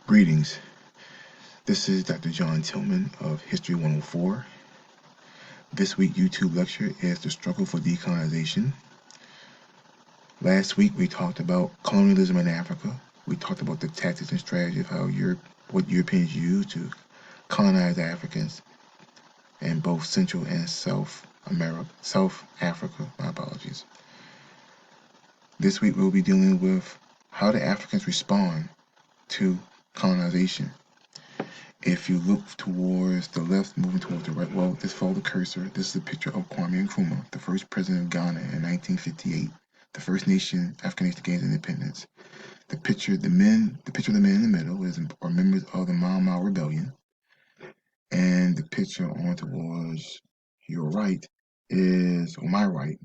Greetings. This is Dr. John Tillman of History 104. This week's YouTube lecture is The Struggle for Decolonization. Last week we talked about colonialism in Africa. We talked about the tactics and strategies of what Europeans used to colonize Africans in both Central and South Africa. My apologies. This week we'll be dealing with how the Africans respond to colonization. If you look towards the left, moving towards the right, well, just follow the cursor. This is a picture of Kwame Nkrumah, the first president of Ghana in 1958, the first African nation to gain independence. The picture of the men in the middle are members of the Mau Mau Rebellion, and the picture on towards your right my right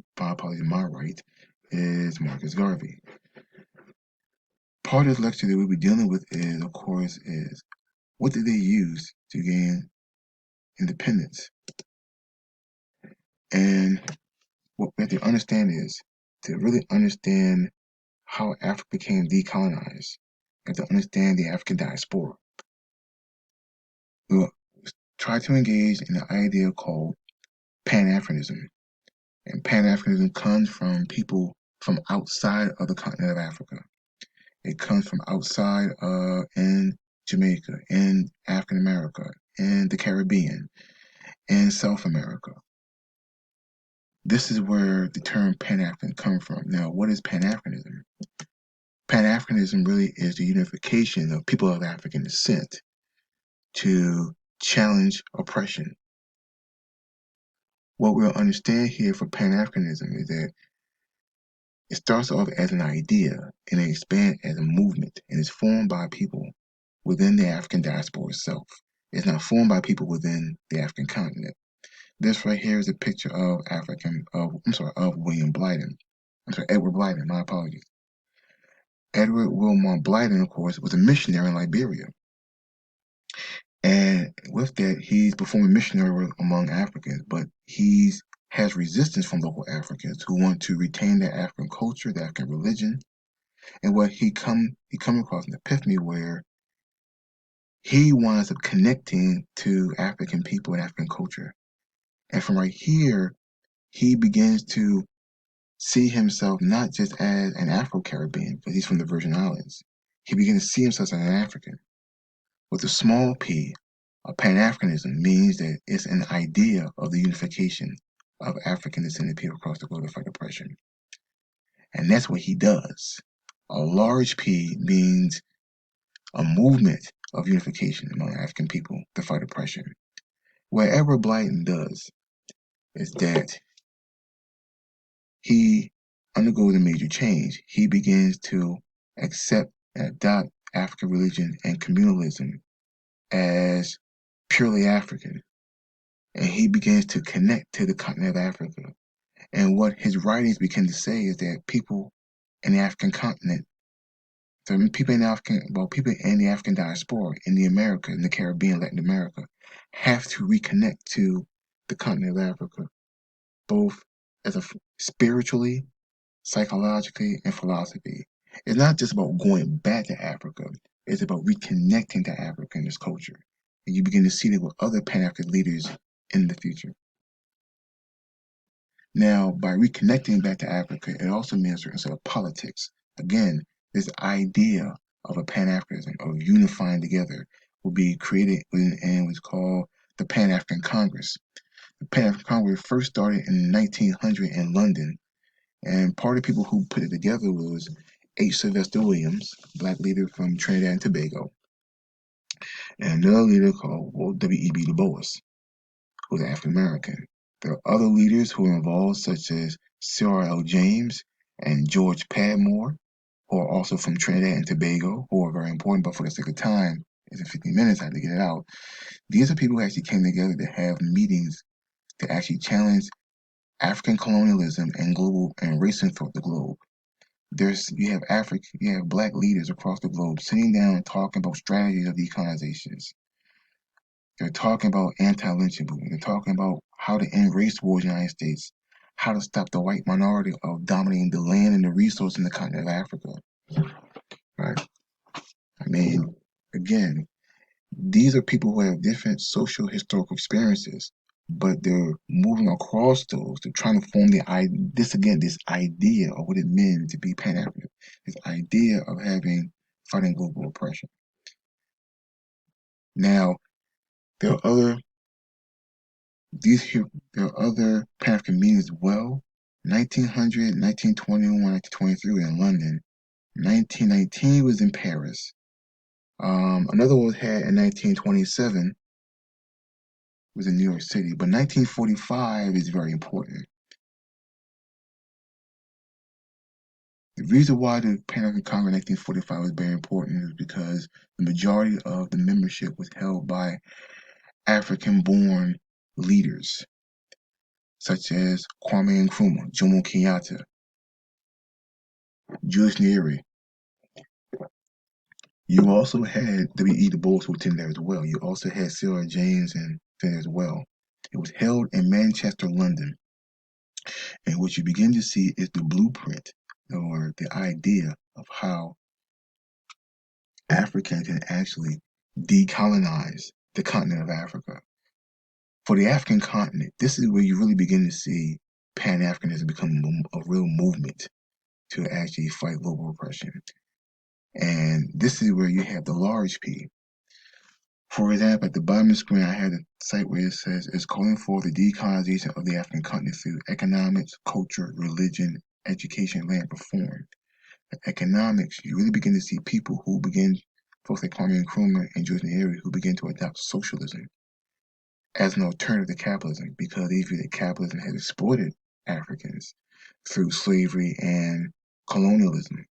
is Marcus Garvey. Part of this lecture that we'll be dealing with is what did they use to gain independence? And what we have to understand is, to really understand how Africa became decolonized, you have to understand the African diaspora. We'll try to engage in the idea called Pan-Africanism. And Pan-Africanism comes from people from outside of the continent of Africa. It comes from outside in Jamaica, in African America, in the Caribbean, in South America. This is where the term Pan-African comes from. Now, what is Pan-Africanism? Pan-Africanism really is the unification of people of African descent to challenge oppression. What we'll understand here for Pan-Africanism is that it starts off as an idea and it expands as a movement, and is formed by people within the African diaspora itself. It's not formed by people within the African continent. This right here is a picture of William Blyden. Edward Blyden, my apologies. Edward Wilmot Blyden, of course, was a missionary in Liberia. And with that, he's performing missionary work among Africans, but he has resistance from local Africans who want to retain their African culture, their African religion. And what he come across an epiphany where he winds up connecting to African people and African culture. And from right here, he begins to see himself not just as an Afro-Caribbean, because he's from the Virgin Islands. He begins to see himself as an African. With a small p, Pan-Africanism means that it's an idea of the unification of African descended people across the globe to fight oppression. And that's what he does. A large P means a movement of unification among African people to fight oppression. Whatever Blyden does is that he undergoes a major change. He begins to accept and adopt African religion and communalism as purely African. And he begins to connect to the continent of Africa. And what his writings begin to say is that people in the African continent, people in the African diaspora, in the Americas, in the Caribbean, Latin America, have to reconnect to the continent of Africa, both as spiritually, psychologically, and philosophy. It's not just about going back to Africa. It's about reconnecting to Africa and its culture. And you begin to see that with other Pan-African leaders in the future. Now, by reconnecting back to Africa, it also means a certain set of politics. Again, this idea of a Pan-Africanism, of unifying together, will be created in what's called the Pan-African Congress. The Pan-African Congress first started in 1900 in London, and part of the people who put it together was H. Sylvester Williams, Black leader from Trinidad and Tobago, and another leader called W.E.B. Du Bois, who was African American. There are other leaders who are involved, such as C.R.L. James and George Padmore, who are also from Trinidad and Tobago, who are very important, but for the sake of time, it's in 15 minutes, I had to get it out. These are people who actually came together to have meetings to actually challenge African colonialism and racism throughout the globe. You have Black leaders across the globe sitting down and talking about strategies of decolonizations. They're talking about anti-lynching movement. They're talking about how to end race wars in the United States, how to stop the white minority of dominating the land and the resources in the continent of Africa. Right? Again, again, these are people who have different social historical experiences, but they're moving across those. They're trying to form this idea of what it meant to be Pan-African, this idea of fighting global oppression. Now, there are other Pan-African meetings as well. 1900, 1921, 1923 in London. 1919 was in Paris. Another one was had in 1927 was in New York City, but 1945 is very important. The reason why the Pan-African Congress in 1945 was very important is because the majority of the membership was held by African-born leaders, such as Kwame Nkrumah, Jomo Kenyatta, Julius Nyerere. You also had W.E. Du Bois who attended there as well. You also had Sarah James and there as well. It was held in Manchester, London. And what you begin to see is the blueprint or the idea of how Africans can actually decolonize the continent of Africa. For the African continent, this is where you really begin to see Pan-Africanism become a real movement to actually fight global oppression. And this is where you have the large P. For example, at the bottom of the screen, I had a site where it says it's calling for the decolonization of the African continent through economics, culture, religion, education, land reform. In economics, you really begin to see people who begin, folks like Kwame Nkrumah and Julius Nyerere, who begin to adopt socialism as an alternative to capitalism because they view that capitalism has exploited Africans through slavery and colonialism.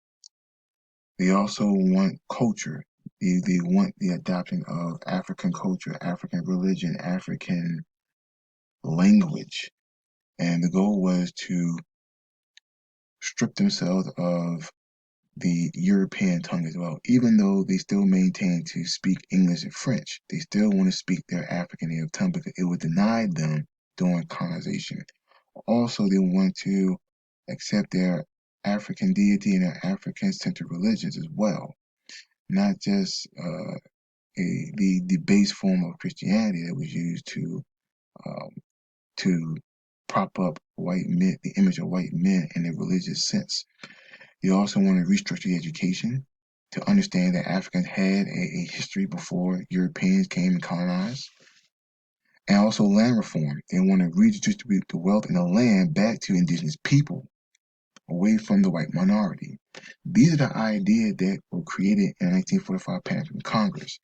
They also want culture. They want the adoption of African culture, African religion, African language. And the goal was to strip themselves of the European tongue as well. Even though they still maintain to speak English and French, they still want to speak their African native tongue because it was denied them during colonization. Also, they want to accept their African deity and their African-centered religions as well, not just the base form of Christianity that was used to prop up white men, the image of white men in a religious sense. They also want to restructure the education to understand that Africans had a history before Europeans came and colonized. And also land reform. They want to redistribute the wealth and the land back to indigenous people, away from the white minority. These are the ideas that were created in the 1945 Pan-African Congress.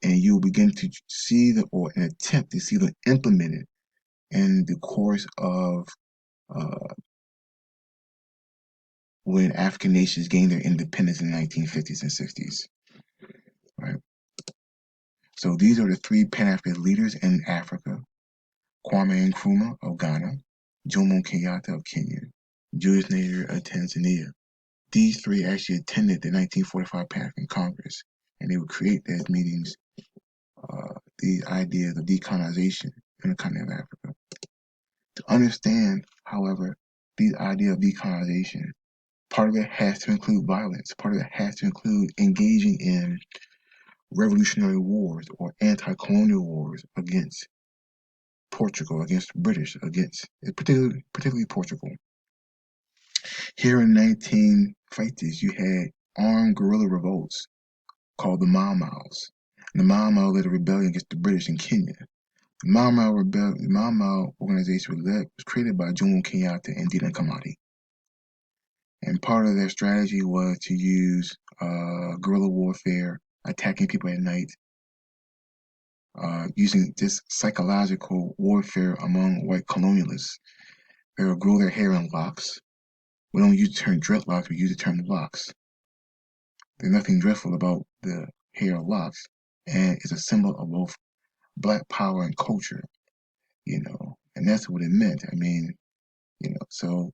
And you'll begin to see or an attempt to see them implemented in the course of when African nations gained their independence in the 1950s and 60s. Right. So these are the three Pan-African leaders in Africa: Kwame Nkrumah of Ghana, Jomo Kenyatta of Kenya, Julius Nyerere of Tanzania. These three actually attended the 1945 Pan-African Congress, and they would create those meetings, the idea of decolonization in the continent of Africa. To understand, however, the idea of decolonization, part of it has to include violence. Part of it has to include engaging in revolutionary wars or anti-colonial wars against Portugal, against British, particularly Portugal. Here in 1950s, you had armed guerrilla revolts called the Mau Mau's. And the Mau Mau led a rebellion against the British in Kenya. The Mau Mau organization was created by Jomo Kenyatta and Dedan Kamati. And part of their strategy was to use guerrilla warfare, attacking people at night, using this psychological warfare among white colonialists. They will grow their hair in locks. We don't use the term dreadlocks, we use the term locks. There's nothing dreadful about the hair locks, and it's a symbol of both Black power and culture, and that's what it meant. I mean, so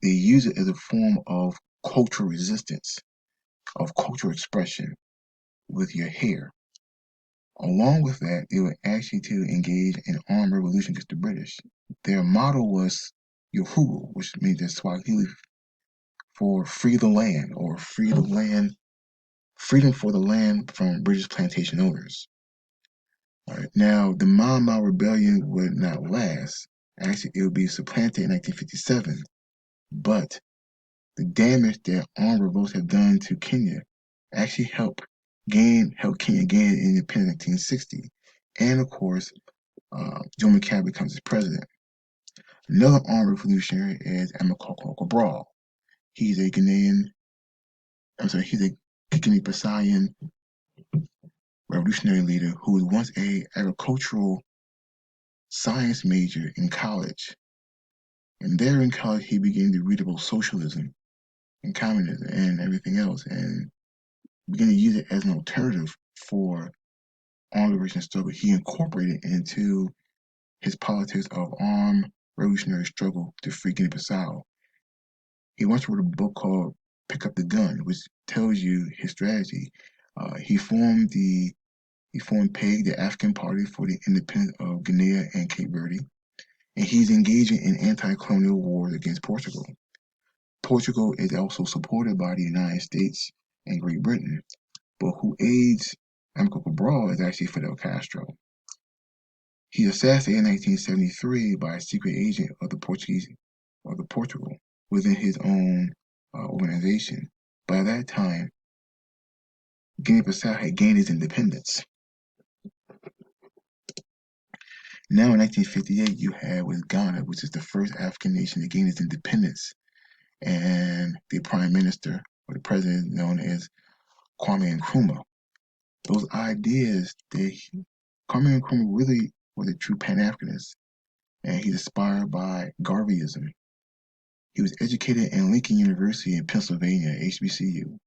they use it as a form of cultural resistance, of cultural expression with your hair. Along with that, they were actually to engage in armed revolution against the British. Their motto was Uhuru, which means in Swahili for free the land, or free the land freedom for the land from British plantation owners. All right. Now, the Mau Mau Rebellion would not last. Actually, it would be supplanted in 1957. But the damage that armed revolts have done to Kenya actually helped Kenya gain independence in 1960. And of course, Jomo Kenyatta becomes its president. Another armed revolutionary is Amilcar Cabral. He's a Guinea-Bissauan revolutionary leader who was once a agricultural science major in college. And there in college, he began to read about socialism and communism and everything else, and began to use it as an alternative for armed liberation struggle. He incorporated it into his politics of armed revolutionary struggle to free Guinea-Bissau. He once wrote a book called "Pick Up the Gun," which tells you his strategy. He formed PEG, the African Party for the Independence of Guinea and Cape Verde, and he's engaging in anti-colonial wars against Portugal. Portugal is also supported by the United States and Great Britain, but who aids Amilcar Cabral is actually Fidel Castro. He's assassinated in 1973 by a secret agent of the Portugal within his own organization. By that time, Guinea-Bissau had gained its independence. Now in 1958, you had with Ghana, which is the first African nation to gain its independence, and the prime minister or the president known as Kwame Nkrumah. Those ideas, Kwame Nkrumah really was a true Pan-Africanist, and he's inspired by Garveyism. He was educated in Lincoln University in Pennsylvania, HBCU,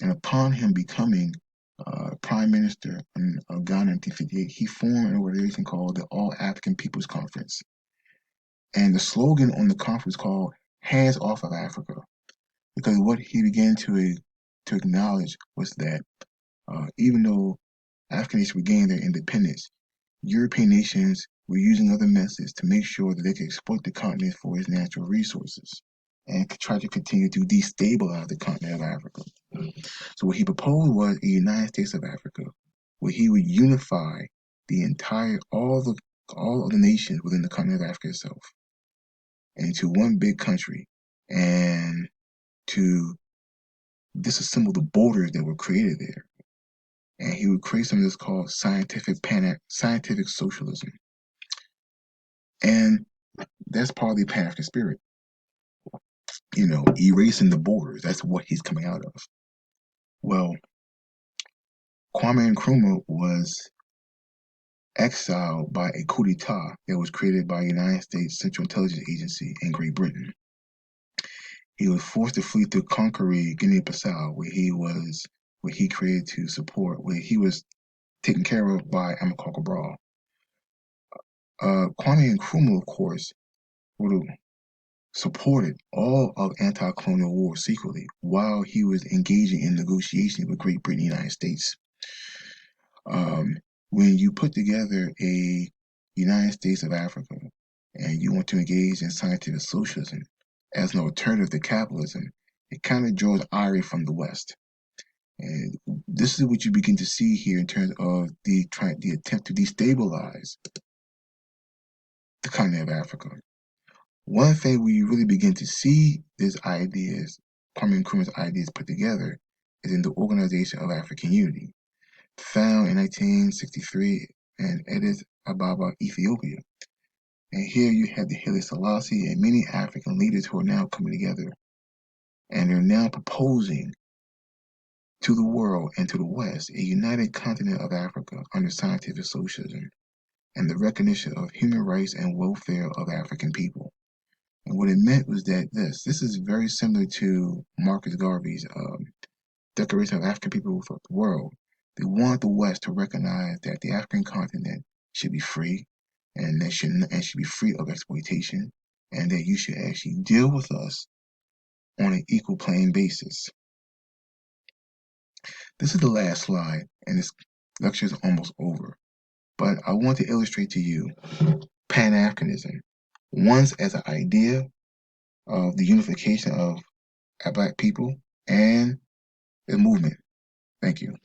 and upon him becoming Prime Minister of Ghana in 1958, he formed an organization called the All African Peoples Conference. And the slogan on the conference called "Hands Off of Africa," because what he began to acknowledge was that even though African nations regained their independence, European nations were using other methods to make sure that they could exploit the continent for its natural resources and try to continue to destabilize the continent of Africa. So what he proposed was a United States of Africa, where he would unify all of the nations within the continent of Africa itself into one big country, and to disassemble the borders that were created there. And he would create something that's called scientific socialism. And that's part of the Pan-African spirit. Erasing the borders. That's what he's coming out of. Well, Kwame Nkrumah was exiled by a coup d'etat that was created by the United States Central Intelligence Agency in Great Britain. He was forced to flee to Conakry, Guinea-Bissau, where he was taken care of by Amilcar Cabral. Kwame Nkrumah, of course, would have supported all of anti-colonial war secretly while he was engaging in negotiations with Great Britain and the United States. When you put together a United States of Africa and you want to engage in scientific socialism as an alternative to capitalism, it kind of draws ire from the West. And this is what you begin to see here in terms of the attempt to destabilize the continent of Africa. One thing where you really begin to see these ideas, Kwame Nkrumah's ideas put together, is in the Organization of African Unity, found in 1963 in Addis Ababa, Ethiopia. And here you have the Haile Selassie and many African leaders who are now coming together, and they're now proposing to the world and to the West a united continent of Africa under scientific socialism and the recognition of human rights and welfare of African people. And what it meant was that this is very similar to Marcus Garvey's Declaration of African People for the World. They want the West to recognize that the African continent should be free, and should be free of exploitation, and that you should actually deal with us on an equal playing basis. This is the last slide, and this lecture is almost over. But I want to illustrate to you Pan-Africanism, once as an idea of the unification of Black people and the movement. Thank you.